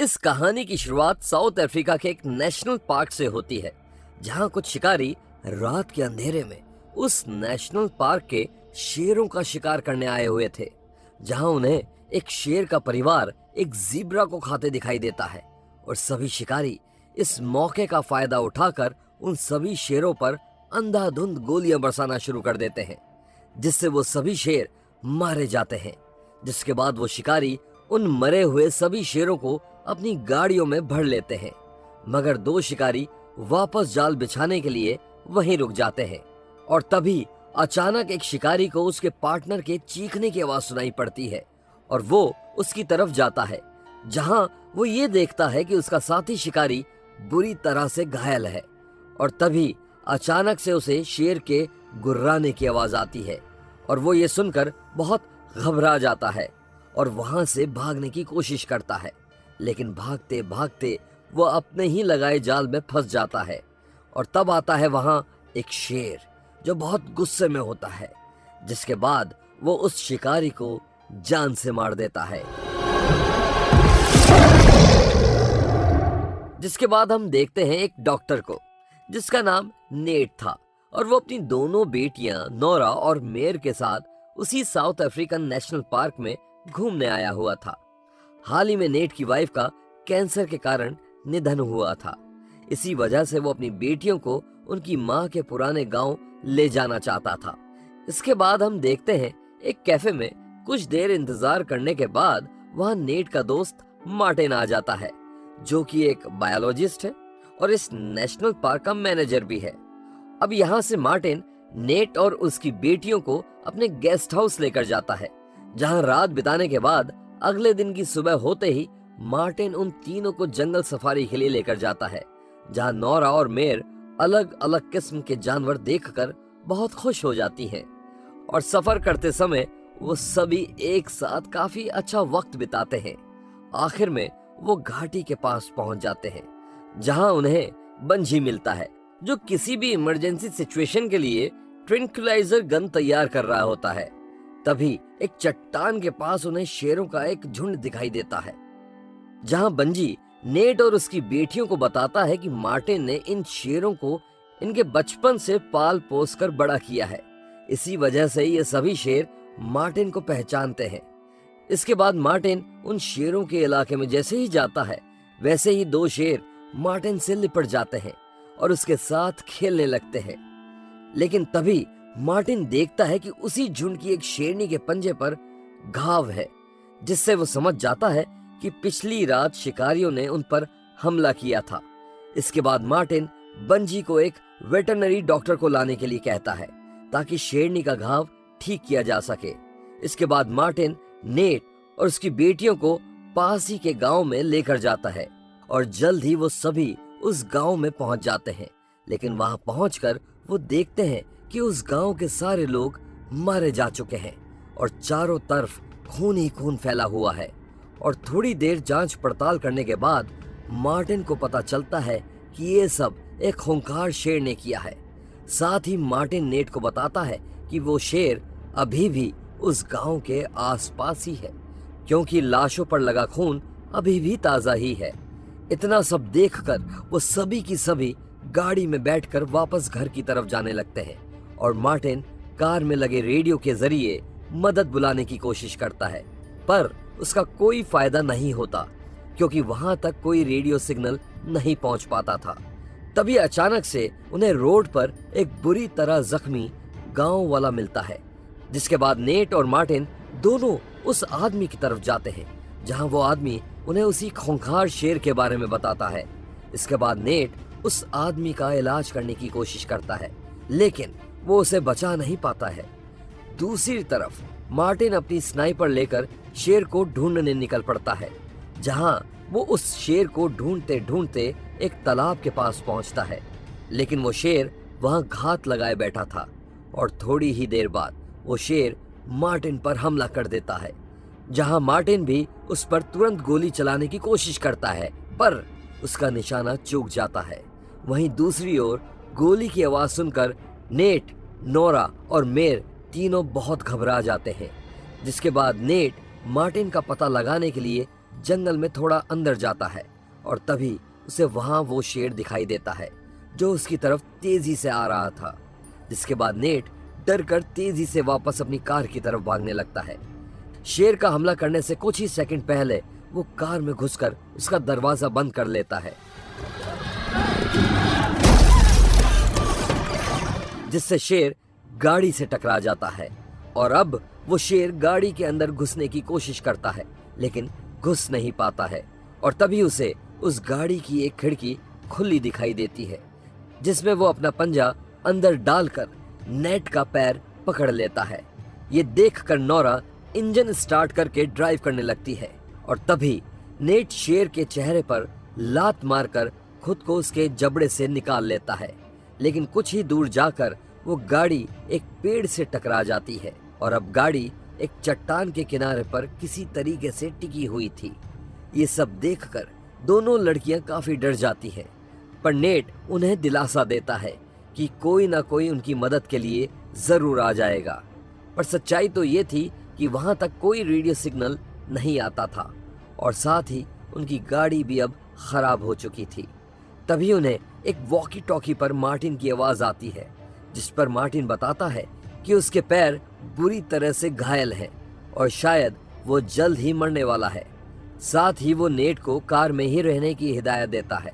इस कहानी की शुरुआत साउथ अफ्रीका के एक नेशनल पार्क से होती है, जहां कुछ शिकारी रात के अंधेरे में उस नेशनल पार्क के शेरों का शिकार करने आए हुए थे। जहां उन्हें एक शेर का परिवार एक ज़ीब्रा को खाते दिखाई देता है और सभी शिकारी इस मौके का फायदा उठाकर उन सभी शेरों पर अंधाधुंध गोलियां बरसाना शुरू कर देते हैं, जिससे वो सभी शेर मारे जाते हैं। जिसके बाद वो शिकारी उन मरे हुए सभी शेरों को अपनी गाड़ियों में भर लेते हैं, मगर दो शिकारी वापस जाल बिछाने के लिए वहीं रुक जाते हैं। और तभी अचानक एक शिकारी को उसके पार्टनर के चीखने की आवाज सुनाई पड़ती है और वो उसकी तरफ जाता है, जहां वो ये देखता है कि उसका साथी शिकारी बुरी तरह से घायल है। और तभी अचानक से उसे शेर के गुर्राने की आवाज आती है और वो ये सुनकर बहुत घबरा जाता है और वहां से भागने की कोशिश करता है, लेकिन भागते भागते वो अपने ही लगाए जाल में फंस जाता है। और तब आता है वहां एक शेर जो बहुत गुस्से में होता है, जिसके बाद वो उस शिकारी को जान से मार देता है। जिसके बाद हम देखते हैं एक डॉक्टर को, जिसका नाम नेट था और वो अपनी दोनों बेटियां नोरा और मेयर के साथ उसी साउथ अफ्रीकन नेशनल पार्क में घूमने आया हुआ था। हाल ही में नेट की वाइफ का कैंसर के कारण निधन हुआ था। इसी वजह से वो अपनी बेटियों को उनकी माँ के पुराने गांव ले जाना चाहता था। इसके बाद हम देखते हैं एक कैफे में कुछ देर इंतजार करने के बाद वहां नेट का दोस्त मार्टिन आ जाता है, जो कि एक बायोलॉजिस्ट है और इस नेशनल पार्क का मैनेजर भी है। अब यहाँ से मार्टिन नेट और उसकी बेटियों को अपने गेस्ट हाउस लेकर जाता है, जहाँ रात बिताने के बाद अगले दिन की सुबह होते ही मार्टिन उन तीनों को जंगल सफारी के लिए लेकर जाता है, जहाँ नोरा और मेयर अलग अलग किस्म के जानवर देखकर बहुत खुश हो जाती हैं। और सफर करते समय वो सभी एक साथ काफी अच्छा वक्त बिताते हैं। आखिर में वो घाटी के पास पहुंच जाते हैं, जहां उन्हें बंजी मिलता है, जो किसी भी इमरजेंसी सिचुएशन के लिए ट्रैंक्विलाइजर गन तैयार कर रहा होता है। तभी एक चट्टान के पास उन्हें शेरों का एक झुंड दिखाई देता है, जहां बंजी नेट और उसकी बेटियों को बताता है कि मार्टिन ने इन शेरों को इनके बचपन से पाल पोस कर बड़ा किया है। इसी वजह से ये सभी शेर मार्टिन को पहचानते हैं। इसके बाद मार्टिन उन शेरों के इलाके में जैसे ही जाता है, वैसे ही दो शेर मार्टिन से लिपट जाते हैं और उसके साथ खेलने लगते हैं। लेकिन तभी मार्टिन देखता है कि उसी झुंड की एक शेरनी के पंजे पर घाव है, जिससे वो समझ जाता है कि पिछली रात शिकारियों ने उन पर हमला किया था। इसके बाद मार्टिन बंजी को एक वेटरनरी डॉक्टर को लाने के लिए कहता है, ताकि शेरनी का घाव ठीक किया जा सके। इसके बाद मार्टिन नेट और उसकी बेटियों को पास ही के गांव में लेकर जाता है और जल्द ही वो सभी उस गांव में पहुंच जाते हैं। लेकिन वहां पहुंचकर वो देखते हैं कि उस गांव के सारे लोग मारे जा चुके हैं और चारों तरफ खून ही खून फैला हुआ है। और थोड़ी देर जांच पड़ताल करने के बाद मार्टिन को पता चलता है कि ये सब एक खूंखार शेर ने किया है। साथ ही मार्टिन नेट को बताता है कि वो शेर अभी भी उस गांव के आसपास ही है, क्योंकि लाशों पर लगा खून अभी भी ताजा ही है। इतना सब देखकर वो सभी की सभी गाड़ी में बैठकर वापस घर की तरफ जाने लगते हैं और मार्टिन कार में लगे रेडियो के जरिए मदद बुलाने की कोशिश करता है, पर उसका कोई फायदा नहीं होता, क्योंकि वहां तक कोई रेडियो सिग्नल नहीं पहुंच पाता था। तभी अचानक से उन्हें रोड पर एक बुरी तरह जख्मी गांव वाला मिलता है, जिसके बाद नेट और मार्टिन दोनों उस आदमी की तरफ जाते हैं, जहां वो आदमी उन्हें उसी खूंखार शेर के बारे में बताता है। इसके बाद नेट उस आदमी का इलाज करने की कोशिश करता है, लेकिन वो उसे बचा नहीं पाता है। दूसरी तरफ मार्टिन अपनी स्नाइपर लेकर शेर को ढूंढने निकल पड़ता है, जहां वो उस शेर को ढूंढते ढूंढते एक तालाब के पास पहुंचता है। लेकिन वो शेर वहां घात लगाए बैठा था और थोड़ी ही देर बाद वो शेर मार्टिन पर हमला कर देता है, जहां मार्टिन भी उस पर तुरंत गोली चलाने की कोशिश करता है, पर उसका निशाना चूक जाता है। वहीं दूसरी ओर गोली की आवाज सुनकर नेट, नोरा और मेयर तीनों बहुत घबरा जाते हैं। जिसके बाद नेट मार्टिन का पता लगाने के लिए जंगल में थोड़ा अंदर जाता है और तभी उसे वहां वो शेर दिखाई देता है जो उसकी तरफ तेजी से आ रहा था। जिसके बाद नेट डर कर तेजी से वापस अपनी कार की तरफ भागने लगता है। शेर का हमला करने से कुछ ही सेकंड पहले वो कार में घुसकर उसका दरवाजा बंद कर लेता है, जिससे शेर गाड़ी से टकरा जाता है। और अब वो शेर गाड़ी के अंदर घुसने की कोशिश करता है लेकिन घुस नहीं पाता है। और तभी उसे उस गाड़ी की एक खिड़की खुली दिखाई देती है जिसमें वो अपना पंजा अंदर डालकर नेट का पैर पकड़ लेता है। ये देखकर नोरा इंजन स्टार्ट करके ड्राइव करने लगती है और तभी नेट शेर के चेहरे पर लात मारकर खुद को उसके जबड़े से निकाल लेता है। लेकिन कुछ ही दूर जाकर वो गाड़ी एक पेड़ से टकरा जाती है और अब गाड़ी एक चट्टान के किनारे पर किसी तरीके से टिकी हुई थी। ये सब देखकर दोनों लड़कियां काफी डर जाती हैं, पर नेट उन्हें दिलासा देता है कि कोई ना कोई उनकी मदद के लिए जरूर आ जाएगा। पर सच्चाई तो ये थी कि वहां तक कोई रेडियो सिग्नल नहीं आता था और साथ ही उनकी गाड़ी भी अब खराब हो चुकी थी। तभी उन्हें एक वॉकी टॉकी पर मार्टिन की आवाज आती है जिस पर मार्टिन बताता है कि उसके पैर बुरी तरह से घायल हैं और शायद वो जल्द ही मरने वाला है। साथ ही वो नेट को कार में ही रहने की हिदायत देता है,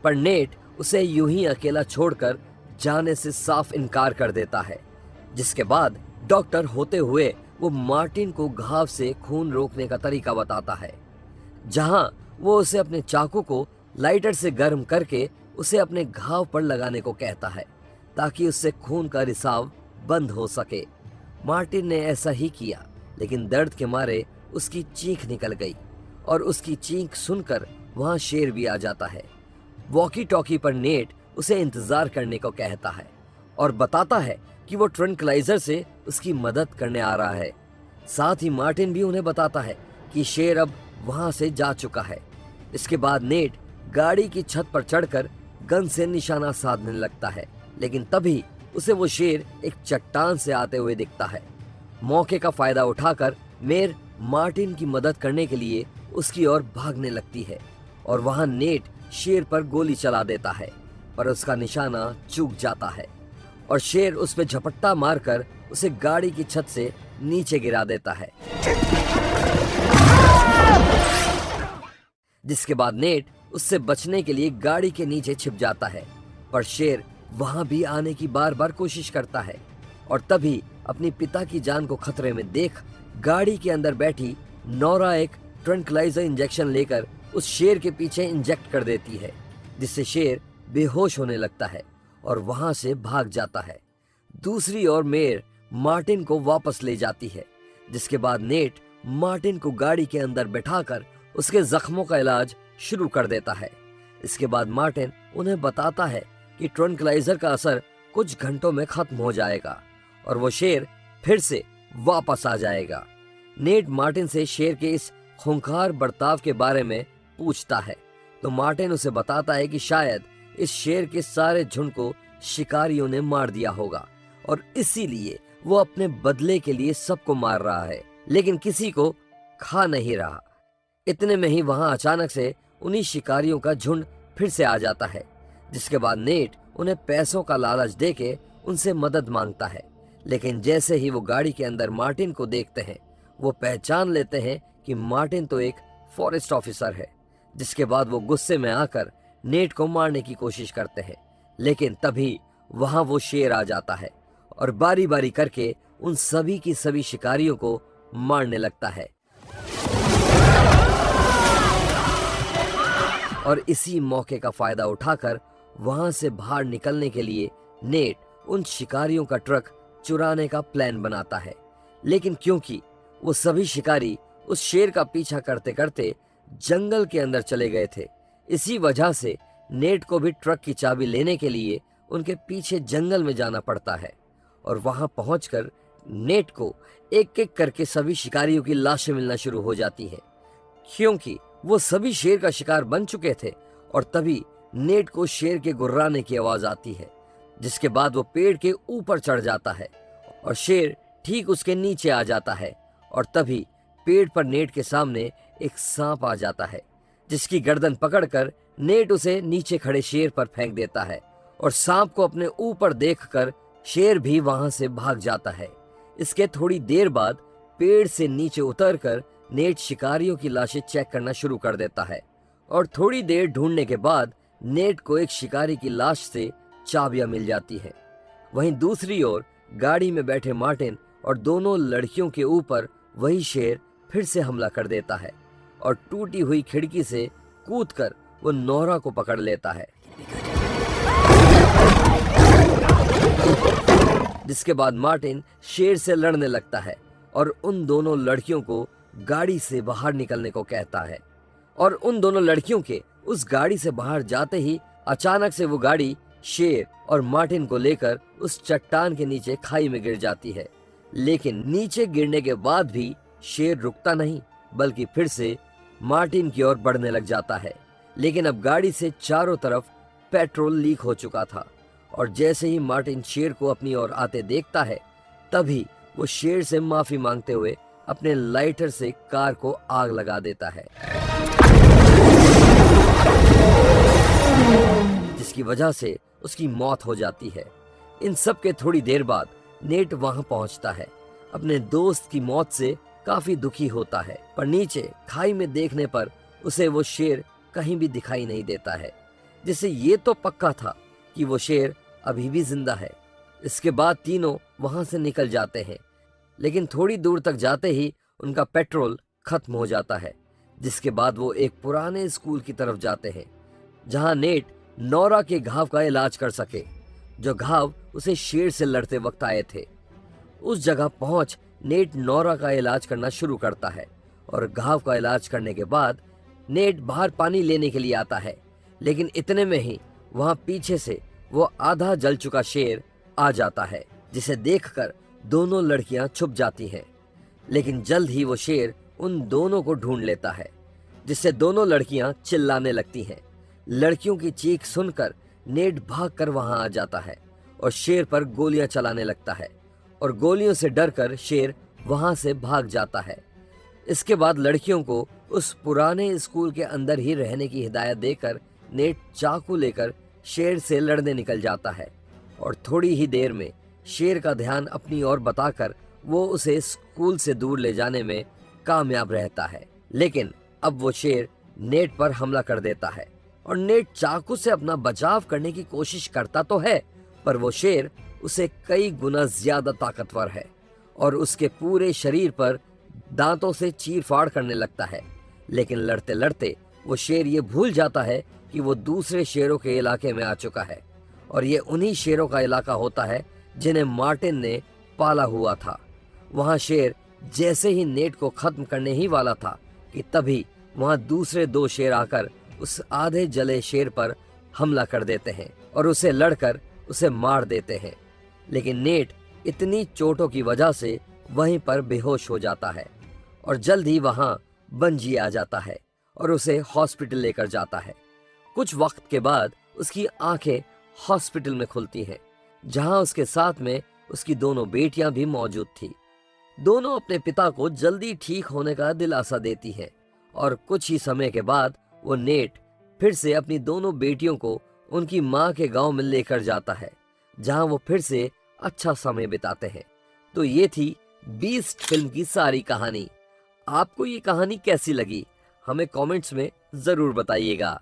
पर नेट उसे यूं ही अकेला छोड़कर जाने से साफ इनकार कर देता है। जिसके बाद डॉक्टर होते हुए वो मार्टिन को घाव से खून रोकने का तरीका बताता है, जहां वो उसे अपने चाकू को लाइटर से गर्म करके उसे अपने घाव पर लगाने को कहता है ताकि उससे खून का रिसाव बंद हो सके। मार्टिन ने ऐसा ही किया लेकिन दर्द के मारे उसकी चीख निकल गई और उसकी चीख सुनकर वहां शेर भी आ जाता है। वॉकी टॉकी पर नेट उसे इंतजार करने को कहता है और बताता है कि वो ट्रंकलाइजर से उसकी मदद करने आ रहा है। साथ ही मार्टिन भी उन्हें बताता है कि शेर अब वहां से जा चुका है। इसके बाद नेट गाड़ी की छत पर चढ़कर गन से निशाना साधने लगता है, लेकिन तभी उसे वो शेर एक चट्टान से आते हुए दिखता है। मौके का फायदा उठाकर मेर मार्टिन की मदद करने के लिए उसकी ओर भागने लगती है और वहां नेट शेर पर गोली चला देता है, पर उसका निशाना चूक जाता है और शेर उस पर झपट्टा मारकर उसे गाड़ी की छत से नीचे गिरा देता है। जिसके बाद नेट उससे बचने के लिए गाड़ी के नीचे छिप जाता है, पर शेर वहां भी आने की बार बार कोशिश करता है और तभी अपनी पिता की जान को खतरे में देख गाड़ी के अंदर बैठी नोरा एक ट्रंकलाइजर इंजेक्शन लेकर उस शेर के पीछे इंजेक्ट कर देती है, जिससे शेर बेहोश होने लगता है और वहां से भाग जाता है। दूसरी ओर मेर मार्टिन को वापस ले जाती है, जिसके बाद नेट मार्टिन को गाड़ी के अंदर बैठाकर उसके जख्मों का इलाज शुरू कर देता है। इसके बाद मार्टिन उन्हें बताता है कि ट्रंकलाइजर का असर कुछ घंटों में खत्म हो जाएगा और वो शेर फिर से वापस आ जाएगा। नेट मार्टिन से शेर के इस खूंखार बर्ताव के बारे में पूछता है तो मार्टिन उसे बताता है कि शायद इस शेर के सारे झुंड को शिकारियों ने मार दिया होगा और इसीलिए वो अपने बदले के लिए सबको मार रहा है, लेकिन किसी को खा नहीं रहा। इतने में ही वहां अचानक से उन्हीं शिकारियों का झुंड फिर से आ जाता है, जिसके बाद नेट उन्हें पैसों का लालच देके उनसे मदद मांगता है। लेकिन जैसे ही वो गाड़ी के अंदर मार्टिन को देखते हैं, वो पहचान लेते हैं कि मार्टिन तो एक फॉरेस्ट ऑफिसर है। जिसके बाद वो गुस्से में आकर नेट को मारने की कोशिश करते हैं, लेकिन तभी वहां वो शेर आ जाता है और बारी बारी करके उन सभी की सभी शिकारियों को मारने लगता है। और इसी मौके का फायदा उठाकर वहां से बाहर निकलने के लिए नेट उन शिकारियों का ट्रक चुराने का प्लान बनाता है। लेकिन क्योंकि वो सभी शिकारी उस शेर का पीछा करते करते जंगल के अंदर चले गए थे, इसी वजह से नेट को भी ट्रक की चाबी लेने के लिए उनके पीछे जंगल में जाना पड़ता है। और वहां पहुंचकर नेट को एक एक करके सभी शिकारियों की लाशें मिलना शुरू हो जाती हैं, क्योंकि वो सभी शेर का शिकार बन चुके थे। और तभी नेट को शेर के गुर्राने की आवाज आती है, जिसके बाद वो पेड़ के ऊपर चढ़ जाता है और शेर ठीक उसके नीचे आ जाता है। और तभी पेड़ पर नेट के सामने एक सांप आ जाता है, जिसकी गर्दन पकड़कर नेट उसे नीचे खड़े शेर पर फेंक देता है और सांप को अपने ऊपर देखकर शेर भी वहां से भाग जाता है। इसके थोड़ी देर बाद पेड़ से नीचे उतरकर नेट शिकारियों की लाशें चेक करना शुरू कर देता है और थोड़ी देर ढूंढने के बाद नेट को एक शिकारी की लाश से चाबियां मिल जाती हैं। वहीं दूसरी ओर गाड़ी में बैठे मार्टिन और दोनों लड़कियों के ऊपर वही शेर फिर से हमला कर देता है और टूटी हुई खिड़की से कूदकर वो नोरा को पकड़ लेता है, जिसके बाद मार्टिन शेर से लड़ने लगता है और उन दोनों लड़कियों को गाड़ी से बाहर निकलने को कहता है। और उन दोनों लड़कियों के उस गाड़ी से बाहर जाते ही अचानक से वो गाड़ी शेर और मार्टिन को लेकर उस चट्टान के नीचे खाई में गिर जाती है। लेकिन नीचे गिरने के बाद भी शेर रुकता नहीं, बल्कि फिर से मार्टिन की ओर बढ़ने लग जाता है। लेकिन अब गाड़ी से चारों तरफ पेट्रोल लीक हो चुका था और जैसे ही मार्टिन शेर को अपनी ओर आते देखता है, तभी वो शेर से माफी मांगते हुए अपने लाइटर से कार को आग लगा देता है, जिसकी वजह से उसकी मौत हो जाती है। इन सब के थोड़ी देर बाद नेट वहां पहुंचता है। अपने दोस्त की मौत से काफी दुखी होता है, पर नीचे खाई में देखने पर उसे वो शेर कहीं भी दिखाई नहीं देता है, जिससे ये तो पक्का था कि वो शेर अभी भी जिंदा है। इसके बाद तीनों वहां से निकल जाते हैं, लेकिन थोड़ी दूर तक जाते ही उनका पेट्रोल खत्म हो जाता है, जिसके बाद वो एक पुराने स्कूल की तरफ जाते हैं, जहां नेट नोरा के घाव का इलाज कर सके, जो घाव उसे शेर से लड़ते वक्त आए थे। उस जगह पहुंच नेट नोरा का इलाज करना शुरू करता है और घाव का इलाज करने के बाद नेट बाहर पानी लेने के लिए आता है, लेकिन इतने में ही वहां पीछे से वो आधा जल चुका शेर आ जाता है, जिसे देखकर दोनों लड़कियां छुप जाती हैं। लेकिन जल्द ही वो शेर उन दोनों को ढूंढ लेता है, जिससे दोनों लड़कियां चिल्लाने लगती हैं। लड़कियों की चीख सुनकर नेट भागकर वहां आ जाता है और शेर पर गोलियां चलाने लगता है और गोलियों से डरकर शेर वहां से भाग जाता है। इसके बाद लड़कियों को उस पुराने स्कूल के अंदर ही रहने की हिदायत देकर नेट चाकू लेकर शेर से लड़ने निकल जाता है और थोड़ी ही देर में शेर का ध्यान अपनी ओर बताकर वो उसे स्कूल से दूर ले जाने में कामयाब रहता है। लेकिन अब वो शेर नेट पर हमला कर देता है और नेट चाकू से अपना बचाव करने की कोशिश करता तो है, पर वो शेर उसे कई गुना ज्यादा ताकतवर है और उसके पूरे शरीर पर दांतों से चीर फाड़ करने लगता है। लेकिन लड़ते लड़ते वो शेर ये भूल जाता है कि वो दूसरे शेरों के इलाके में आ चुका है और ये उन्हीं शेरों का इलाका होता है जिन्हें मार्टिन ने पाला हुआ था। वहां शेर जैसे ही नेट को खत्म करने ही वाला था कि तभी वहां दूसरे दो शेर आकर उस आधे जले शेर पर हमला कर देते हैं और उसे लड़कर उसे मार देते हैं। लेकिन नेट इतनी चोटों की वजह से वहीं पर बेहोश हो जाता है और जल्द ही वहां बंजी आ जाता है और उसे हॉस्पिटल लेकर जाता है। कुछ वक्त के बाद उसकी आंखें हॉस्पिटल में खुलती हैं, जहां उसके साथ में उसकी दोनों बेटियां भी मौजूद थी। दोनों अपने पिता को जल्दी ठीक होने का दिलासा देती हैं और कुछ ही समय के बाद वो नेट फिर से अपनी दोनों बेटियों को उनकी माँ के गांव में लेकर जाता है, जहां वो फिर से अच्छा समय बिताते हैं। तो ये थी बीस्ट फिल्म की सारी कहानी। आपको ये कहानी कैसी लगी हमें कमेंट्स में जरूर बताइएगा।